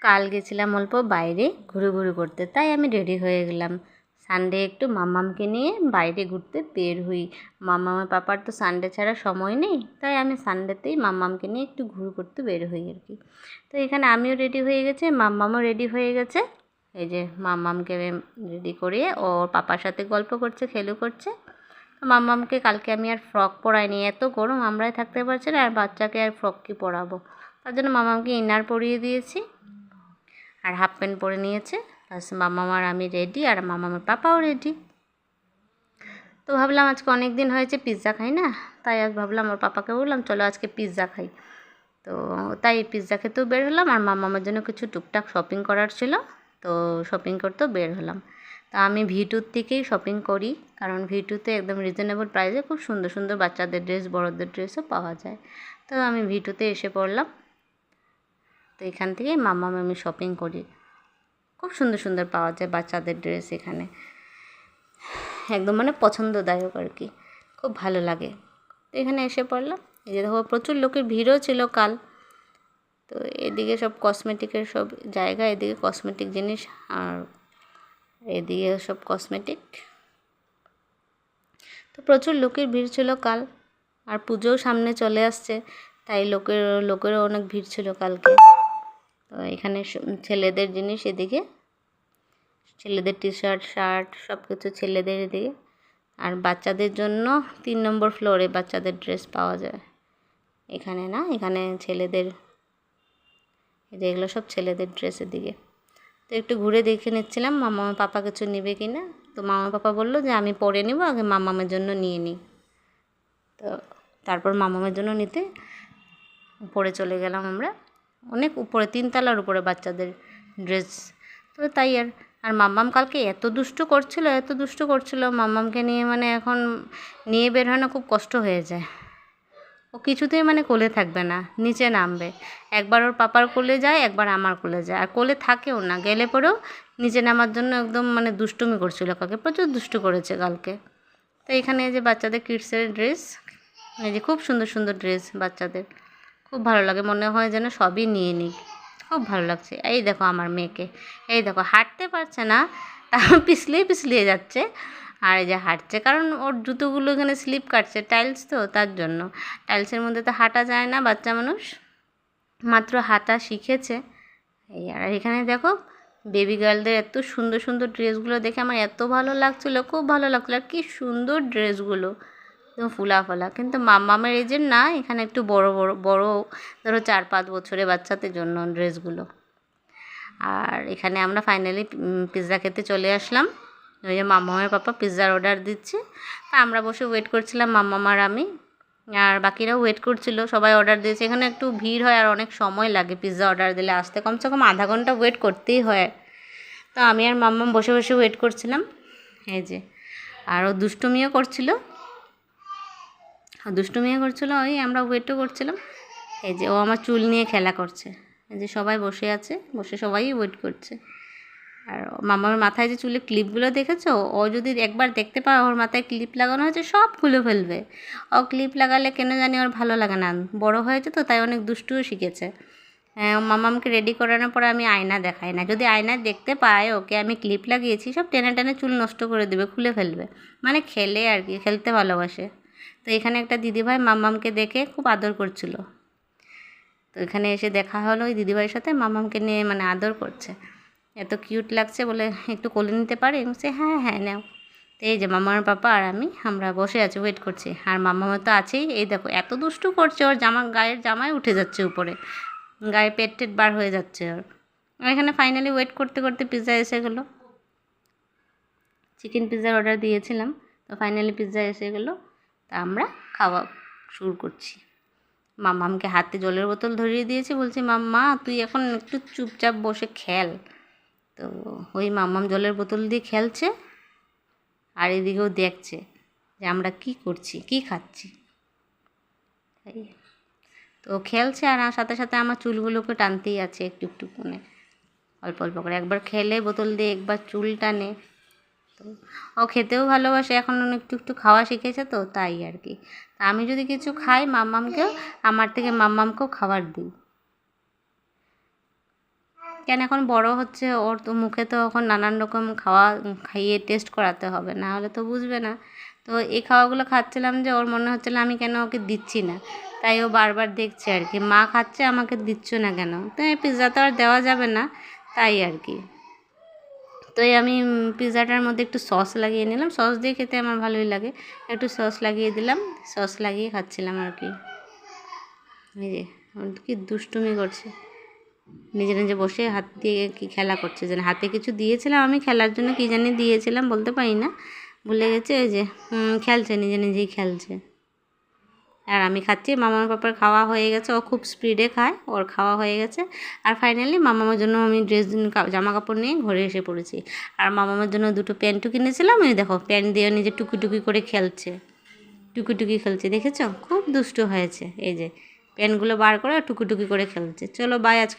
কাল গেছিলাম অল্প বাইরে ঘুরু করতে, তাই আমি রেডি হয়ে গেলাম। সানডে একটু মাম্মামকে নিয়ে বাইরে ঘুরতে বের হই। মাম্মামের পাপার তো সানডে ছাড়া সময় নেই, তাই আমি সানডেতেই মাম্মামকে নিয়ে একটু ঘুরু করতে বের হই আর কি। তো এখানে আমিও রেডি হয়ে গেছি, মাম্মামও রেডি হয়ে গেছে। এই যে মাম্মামকে রেডি করিয়ে ওর পাপার সাথে গল্প করছে, খেলু করছে। মাম্মামকে কালকে আমি আর ফ্রক পরাইনি, এত গরম আমরাই থাকতে পারছি না, আর বাচ্চাকে আর ফ্রক কি পরাবো। তার জন্য মাম্মামকে ইনার পরিয়ে দিয়েছি আর হাফ প্যান্ট পরে নিয়েছে। প্লাস মাম্মাম আর আমি রেডি, আর মাম্মামের পাপাও রেডি। তো ভাবলাম আজকে অনেক দিন হয়েছে পিৎজা খাই না, তাই আজ ভাবলাম ওর পাপাকে বললাম চলো আজকে পিৎজা খাই। তো তাই পিৎজা খেতেও বের হলাম, আর মাম্মামের জন্য কিছু টুকটাক শপিং করার ছিল, তো শপিং করতেও বের হলাম। তা আমি ভি2 থেকেই শপিং করি, কারণ ভি2তে একদম রিজনেবল প্রাইসে খুব সুন্দর সুন্দর বাচ্চাদের ড্রেস, বড়দের ড্রেসও পাওয়া যায়। তো আমি ভি2তে এসে পড়লাম। তো এখান থেকেই মাম্মাম আমি শপিং করি, খুব সুন্দর সুন্দর পাওয়া যায় বাচ্চাদের ড্রেস এখানে, একদম মানে পছন্দদায়ক আর কি, খুব ভালো লাগে। তো এখানে এসে পড়লাম। এই যে দেখো প্রচুর লোকের ভিড়ও ছিল কাল। তো এদিকে সব কসমেটিকের সব জায়গা, এদিকে কসমেটিক জিনিস, আর এদিকে সব কসমেটিক। তো প্রচুর লোকের ভিড় ছিল কাল, আর পুজোও সামনে চলে আসছে, তাই লোকেরও অনেক ভিড় ছিল কালকে। তো এখানে ছেলেদের জিনিস, এদিকে ছেলেদের টি শার্ট, শার্ট সব কিছু ছেলেদের এদিকে, আর বাচ্চাদের জন্য 3 নম্বর ফ্লোরে বাচ্চাদের ড্রেস পাওয়া যায়। এখানে না, এখানে ছেলেদের, এগুলো সব ছেলেদের ড্রেসের দিকে। তো একটু ঘুরে দেখে নিচ্ছিলাম মামার পাপা কিছু নেবে কি না। তো মামার পাপা বললো যে আমি পরে নেব, আগে মামামের জন্য নিয়ে নিই। তো তারপর মামামের জন্য নিতে উপরে চলে গেলাম আমরা, অনেক উপরে 3 তলার উপরে বাচ্চাদের ড্রেস। তো তাই আর মাম্মাম কালকে এত দুষ্টু করছিল মাম্মামকে নিয়ে, মানে এখন নিয়ে বের হয় না, খুব কষ্ট হয়ে যায়। ও কিছুতেই মানে কোলে থাকবে না, নিচে নামবে। একবার ওর পাপার কোলে যায়, একবার আমার কোলে যায়, আর কোলে থাকেও না, গেলে পরেও নিচে নামার জন্য একদম মানে দুষ্টুমি করছিল কালকে, প্রচুর দুষ্টু করেছে কালকে। তো এখানে যে বাচ্চাদের কিডসের ড্রেস, এই যে খুব সুন্দর সুন্দর ড্রেস বাচ্চাদের, খুব ভালো লাগে, মনে হয় যেন সবই নিয়ে নিই, খুব ভালো লাগছে। এই দেখো আমার মেয়েকে, এই দেখো হাঁটতে পারছে না, তা পিছলিয়ে যাচ্ছে, আর এই যে হাঁটছে, কারণ ওর জুতোগুলো এখানে স্লিপ কাটছে, টাইলস তো, তার জন্য। টাইলসের মধ্যে তো হাঁটা যায় না, বাচ্চা মানুষ মাত্র হাঁটা শিখেছে। এই আর এখানে দেখো বেবি গার্লদের এত সুন্দর সুন্দর ড্রেসগুলো দেখে আমার এত ভালো লাগছিলো, খুব ভালো লাগছিলো, আর কি সুন্দর ড্রেসগুলো, একদম ফুলা, কিন্তু মাম্মামের এজের না, এখানে একটু বড় ধরো 4-5 বছরের বাচ্চাদের জন্য ড্রেসগুলো। আর এখানে আমরা ফাইনালি পিৎজা খেতে চলে আসলাম। ওই যে মাম্মামের পাপা পিৎজার অর্ডার দিচ্ছে, তা আমরা বসে ওয়েট করছিলাম, মাম্মাম আর আমি, আর বাকিরাও ওয়েট করছিল, সবাই অর্ডার দিয়েছে। এখানে একটু ভিড় হয় আর অনেক সময় লাগে পিৎজা অর্ডার দিলে আসতে, কমসে কম আধা ঘন্টা ওয়েট করতেই হয়। তো আমি আর মাম্মাম বসে ওয়েট করছিলাম। এই যে আর ও দুষ্টুমিও করছিল, ওই আমরা ওয়েটও করছিলাম। এই যে ও আমার চুল নিয়ে খেলা করছে, এই যে সবাই বসে আছে, সবাই ওয়েট করছে। আর মামার মাথায় যে চুলের ক্লিপগুলো দেখেছো, ও যদি একবার দেখতে পায় ওর মাথায় ক্লিপ লাগানো হয়েছে, সব খুলে ফেলবে। ও ক্লিপ লাগালে কেন জানি ওর ভালো লাগে না, বড় হয়েছে তো, তাই অনেক দুষ্টুও শিখেছে। মামামকে রেডি করানোর পরে আমি আয়না দেখাই না, যদি আয়নায় দেখতে পায় ওকে আমি ক্লিপ লাগিয়েছি, সব টেনে চুল নষ্ট করে দেবে, খুলে ফেলবে, মানে খেলে আর কি, খেলতে ভালোবাসে। তো এখানে একটা দিদিভাই মাম্মামকে দেখে খুব আদর করছিল, তো এখানে এসে দেখা হলো ওই দিদিভাইয়ের সাথে, মাম্মামকে নিয়ে মানে আদর করছে, এত কিউট লাগছে, বলে একটু কোলে নিতে পারি, বলছে হ্যাঁ নাও। তো এই যে মামার পাপা আর আমরা বসে আছি, ওয়েট করছি, আর মাম্মামা তো আছেই। এই দেখো এত দুষ্টু করছে, ওর গায়ের জামাই উঠে যাচ্ছে উপরে, গায়ে পেট বার হয়ে যাচ্ছে ওর। এখানে ফাইনালি ওয়েট করতে পিৎজা এসে গেলো, চিকেন পিৎজার অর্ডার দিয়েছিলাম, তো ফাইনালি পিৎজা এসে গেলো। তা আমরা খাওয়া শুরু করছি। মাম্মামকে হাতে জলের বোতল ধরিয়ে দিয়েছি, বলছি মাম্মা তুই এখন একটু চুপচাপ বসে খেল। তো ওই মাম্মাম জলের বোতল দিয়ে খেলছে, আর এদিকেও দেখছে যে আমরা কি করছি, কি খাচ্ছি। তো খেলছে, আর সাথে সাথে আমার চুলগুলোকে টানতেই আছে একটু করে, অল্প করে, একবার খেলে বোতল দিয়ে একবার চুল টানে। তো ও খেতেও ভালোবাসে, এখন একটু খাওয়া শিখেছে, তো তাই আর কি। তা আমি যদি কিছু খাই মাম্মামকেও, আমার থেকে মাম্মামকেও খাবার দিই। কেন এখন বড় হচ্ছে, ওর তো মুখে তো এখন নানান রকম খাইয়ে টেস্ট করাতে হবে, না হলে তো বুঝবে না। তো এই খাওয়াগুলো খাচ্ছিলাম যে ওর মনে হচ্ছিল আমি কেন ওকে দিচ্ছি না, তাই ও বারবার দেখছে আর কি, মা খাচ্ছে আমাকে দিচ্ছ না কেন। তো এই পিৎজা তো আর দেওয়া যাবে না, তাই আর কি। তো এই আমি পিৎজাটার মধ্যে একটু সস লাগিয়ে নিলাম, সস দিয়ে খেতে আমার ভালোই লাগে, একটু সস লাগিয়ে দিলাম, সস লাগিয়ে খাচ্ছিলাম আর কি। এই যে কি দুষ্টুমি করছে, নিজে নিজে বসে হাত দিয়ে কি খেলা করছে, যেন হাতে কিছু দিয়েছিলাম আমি খেলার জন্য, কী জানি দিয়েছিলাম বলতে পারি না, ভুলে গেছে। ওই যে খেলছে, নিজে নিজেই খেলছে। আর আমি খাচ্ছি, মামার পাপার খাওয়া হয়ে গেছে, ও খুব স্পিডে খায়, ওর খাওয়া হয়ে গেছে। আর ফাইনালি মামার জন্য আমি জামা কাপড় নিয়ে ঘরে এসে পড়েছি। আর মামার জন্য দুটো প্যান্টও কিনেছিলাম, এই দেখো প্যান্ট দিয়ে নিজে টুকি করে খেলছে, টুকি খেলছে, দেখেছো? খুব দুষ্টু হয়েছে। এই যে প্যান্টগুলো বার করে টুকি করে খেলছে। চলো বাই, আজকে